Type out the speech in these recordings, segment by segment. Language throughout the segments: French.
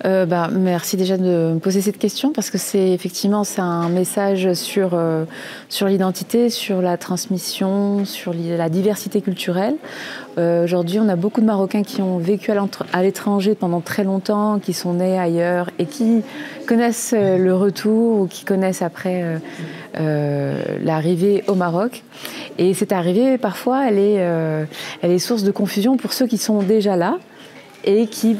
Merci déjà de me poser cette question parce que c'est un message sur l'identité, sur la transmission, sur la diversité culturelle. Aujourd'hui, on a beaucoup de Marocains qui ont vécu à l'étranger pendant très longtemps, qui sont nés ailleurs et qui connaissent le retour ou qui connaissent après l'arrivée au Maroc. Et cette arrivée, parfois, elle est source de confusion pour ceux qui sont déjà là et qui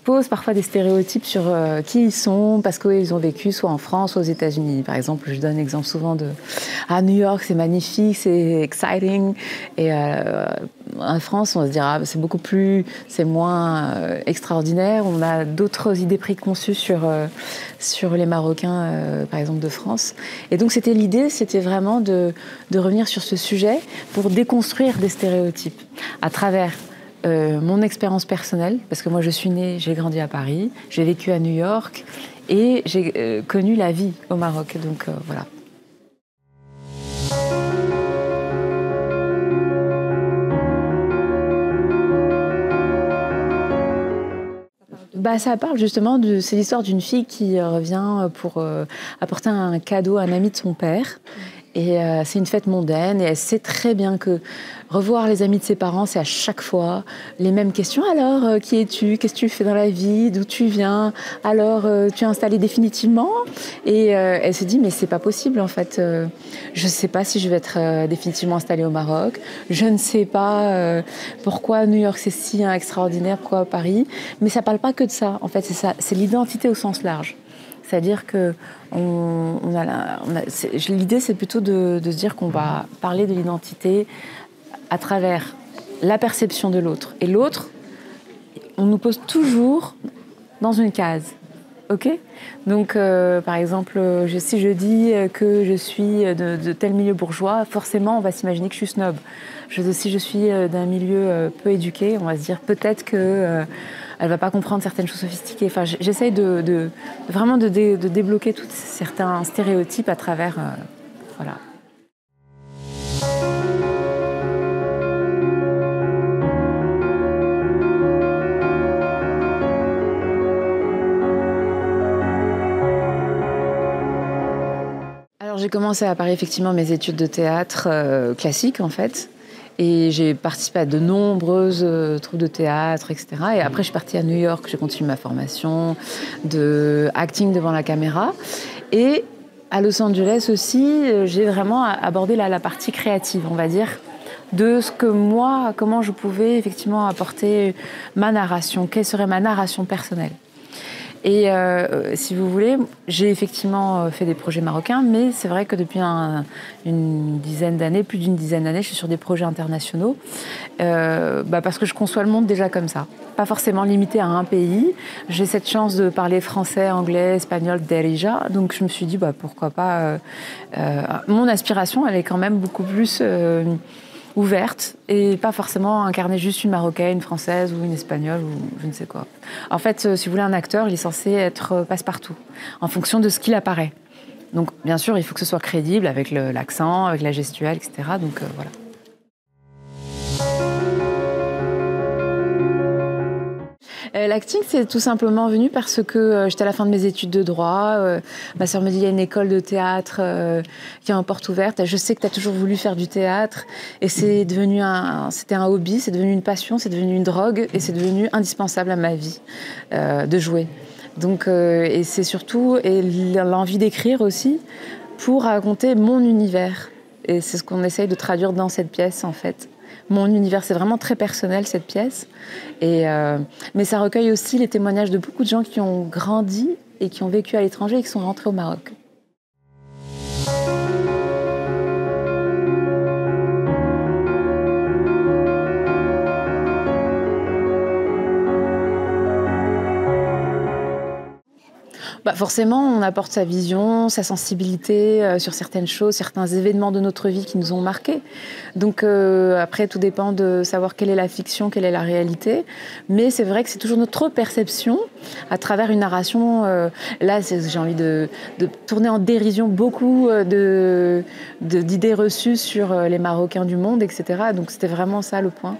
posent parfois des stéréotypes sur qui ils sont parce qu'ils ont vécu soit en France, soit aux États-Unis. Par exemple, je donne l'exemple souvent de New York, c'est magnifique, c'est exciting. Et en France, on va se dire c'est moins extraordinaire. On a d'autres idées préconçues sur les Marocains, par exemple de France. Et donc l'idée, c'était vraiment de revenir sur ce sujet pour déconstruire des stéréotypes à travers mon expérience personnelle, parce que moi je suis née, j'ai grandi à Paris, j'ai vécu à New York et j'ai connu la vie au Maroc. Donc voilà. Ça parle justement c'est l'histoire d'une fille qui revient pour apporter un cadeau à un ami de son père. Et c'est une fête mondaine et elle sait très bien que revoir les amis de ses parents, c'est à chaque fois les mêmes questions. Alors, qui es-tu? Qu'est-ce que tu fais dans la vie? D'où tu viens? Alors, tu es installée définitivement? Et elle se dit, mais c'est pas possible en fait. Je ne sais pas si je vais être définitivement installée au Maroc. Je ne sais pas pourquoi New York c'est si extraordinaire, pourquoi Paris. Mais ça parle pas que de ça. En fait, c'est ça. C'est l'identité au sens large. C'est-à-dire que l'idée, c'est plutôt de se dire qu'on va parler de l'identité à travers la perception de l'autre. Et l'autre, on nous pose toujours dans une case. Ok ? Donc, par exemple, si je dis que je suis de tel milieu bourgeois, forcément, on va s'imaginer que je suis snob. Si je suis d'un milieu peu éduqué, on va se dire peut-être que elle va pas comprendre certaines choses sophistiquées. Enfin, j'essaye vraiment de débloquer tous certains stéréotypes à travers, voilà. Alors, j'ai commencé à Paris, effectivement, mes études de théâtre classiques, en fait. Et j'ai participé à de nombreuses troupes de théâtre, etc. Et après, je suis partie à New York, j'ai continué ma formation de acting devant la caméra. Et à Los Angeles aussi, j'ai vraiment abordé la partie créative, on va dire, de comment je pouvais effectivement apporter ma narration, quelle serait ma narration personnelle. Et si vous voulez, j'ai effectivement fait des projets marocains, mais c'est vrai que depuis une dizaine d'années, plus d'une dizaine d'années, je suis sur des projets internationaux, parce que je conçois le monde déjà comme ça. Pas forcément limité à un pays. J'ai cette chance de parler français, anglais, espagnol, derija, donc je me suis dit, pourquoi pas... mon aspiration, elle est quand même beaucoup plus... ouverte et pas forcément incarner juste une Marocaine, une Française ou une Espagnole ou je ne sais quoi. En fait, si vous voulez, un acteur, il est censé être passe-partout en fonction de ce qu'il apparaît. Donc, bien sûr, il faut que ce soit crédible avec l'accent, avec la gestuelle, etc. Donc, voilà. L'acting, c'est tout simplement venu parce que j'étais à la fin de mes études de droit. Ma sœur me dit, il y a une école de théâtre qui est en porte ouverte. Je sais que tu as toujours voulu faire du théâtre. Et c'était un hobby, c'est devenu une passion, c'est devenu une drogue. Et c'est devenu indispensable à ma vie de jouer. Donc, et c'est surtout l'envie d'écrire aussi pour raconter mon univers. Et c'est ce qu'on essaye de traduire dans cette pièce, en fait. Mon univers, c'est vraiment très personnel, cette pièce. Mais ça recueille aussi les témoignages de beaucoup de gens qui ont grandi et qui ont vécu à l'étranger et qui sont rentrés au Maroc. Forcément, on apporte sa vision, sa sensibilité sur certaines choses, certains événements de notre vie qui nous ont marqués. Donc après, tout dépend de savoir quelle est la fiction, quelle est la réalité. Mais c'est vrai que c'est toujours notre perception à travers une narration. Là, j'ai envie de tourner en dérision beaucoup d'idées reçues sur les Marocains du monde, etc. Donc c'était vraiment ça le point.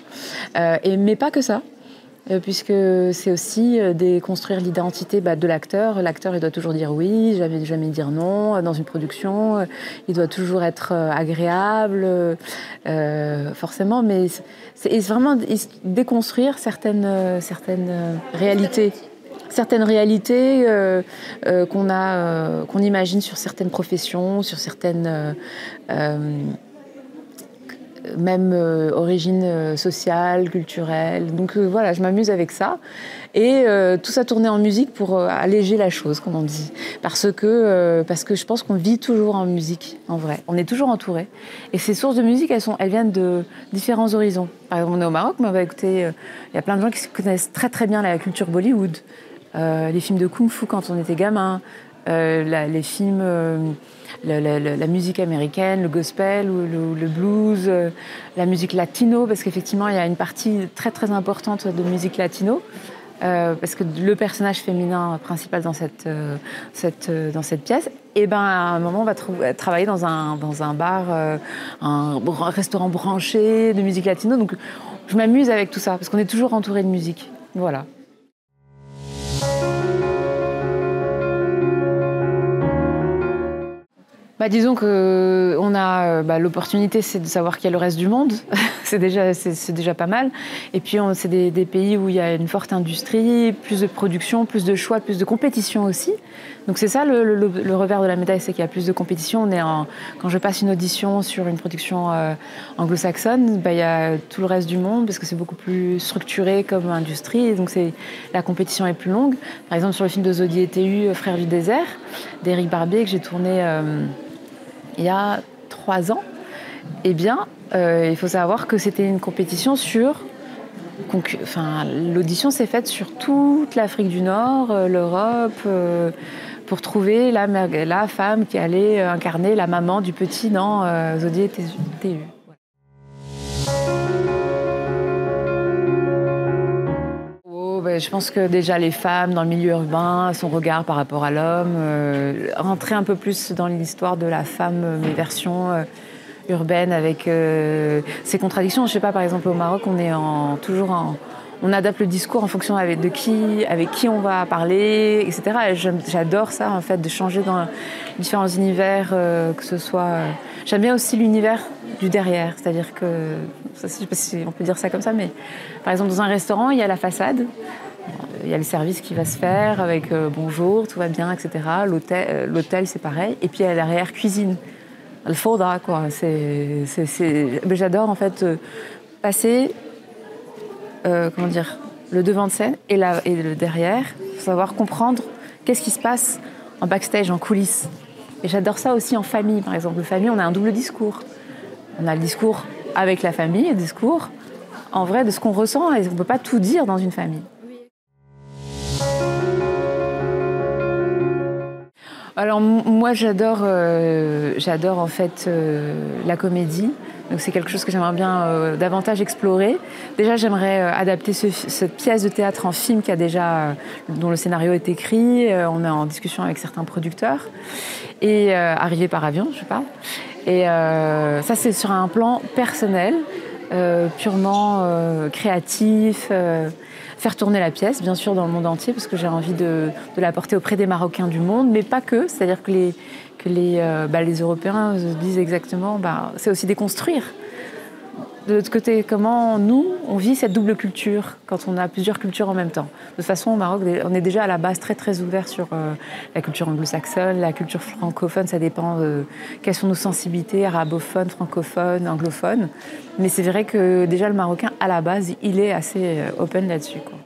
Mais pas que ça. puisque c'est aussi déconstruire l'identité de l'acteur. L'acteur, il doit toujours dire oui, jamais dire non. Dans une production, il doit toujours être agréable, forcément, mais c'est vraiment déconstruire certaines réalités. Certaines réalités qu'on imagine sur certaines professions, sur certaines même origines sociales, culturelles. Donc voilà, je m'amuse avec ça. Et tout ça tourné en musique pour alléger la chose, comme on dit. Parce que je pense qu'on vit toujours en musique, en vrai. On est toujours entouré. Et ces sources de musique, elles viennent de différents horizons. Par exemple, on est au Maroc, mais on va écouter... Il y a plein de gens qui connaissent très très bien la culture Bollywood. Les films de kung-fu quand on était gamin, les films, la musique américaine, le gospel ou le blues, la musique latino, parce qu'effectivement il y a une partie très très importante de musique latino, parce que le personnage féminin principal dans cette pièce, et ben à un moment on va travailler dans un bar, un restaurant branché de musique latino, donc je m'amuse avec tout ça parce qu'on est toujours entouré de musique, voilà. Disons qu'on a l'opportunité, c'est de savoir qu'il y a le reste du monde. c'est déjà pas mal. Et puis, c'est des pays où il y a une forte industrie, plus de production, plus de choix, plus de compétition aussi. Donc c'est ça le revers de la médaille, c'est qu'il y a plus de compétition. Quand je passe une audition sur une production anglo-saxonne, il y a tout le reste du monde parce que c'est beaucoup plus structuré comme industrie. Et donc la compétition est plus longue. Par exemple, sur le film de Zodi et Théu, Frères du désert, d'Éric Barbier, que j'ai tourné... il y a 3 ans, il faut savoir que c'était une compétition l'audition s'est faite sur toute l'Afrique du Nord, l'Europe, pour trouver la femme qui allait incarner la maman du petit dans Zodi et Théu. Je pense que déjà les femmes dans le milieu urbain, son regard par rapport à l'homme, rentrer un peu plus dans l'histoire de la femme, mes versions urbaines avec ses contradictions. Je sais pas, par exemple au Maroc, on adapte le discours en fonction avec qui on va parler, etc. Et j'adore ça en fait, de changer dans différents univers, que ce soit. J'aime bien aussi l'univers du derrière, c'est-à-dire que, je sais pas si on peut dire ça comme ça, mais par exemple dans un restaurant, il y a la façade. Il y a le service qui va se faire avec bonjour, tout va bien, etc. L'hôtel, c'est pareil. Et puis il y a l'arrière-cuisine, le fawda, quoi. Mais j'adore en fait passer, le devant de scène et le derrière, pour savoir comprendre qu'est-ce qui se passe en backstage, en coulisses. Et j'adore ça aussi en famille, par exemple. En famille, on a un double discours. On a le discours avec la famille et le discours en vrai de ce qu'on ressent. Et on ne peut pas tout dire dans une famille. Alors moi j'adore en fait la comédie, donc c'est quelque chose que j'aimerais bien davantage explorer. Déjà j'aimerais adapter cette pièce de théâtre en film dont le scénario est écrit, on est en discussion avec certains producteurs, et arrivé par avion, je sais pas. Et ça c'est sur un plan personnel, purement créatif. Faire tourner la pièce, bien sûr, dans le monde entier, parce que j'ai envie de la porter auprès des Marocains du monde, mais pas que. C'est-à-dire que les Européens se disent exactement, c'est aussi déconstruire. De l'autre côté, comment nous, on vit cette double culture quand on a plusieurs cultures en même temps. De toute façon, au Maroc, on est déjà à la base très très ouvert sur la culture anglo-saxonne, la culture francophone, ça dépend quelles sont nos sensibilités, arabophones, francophones, anglophones. Mais c'est vrai que déjà le Marocain, à la base, il est assez open là-dessus, quoi.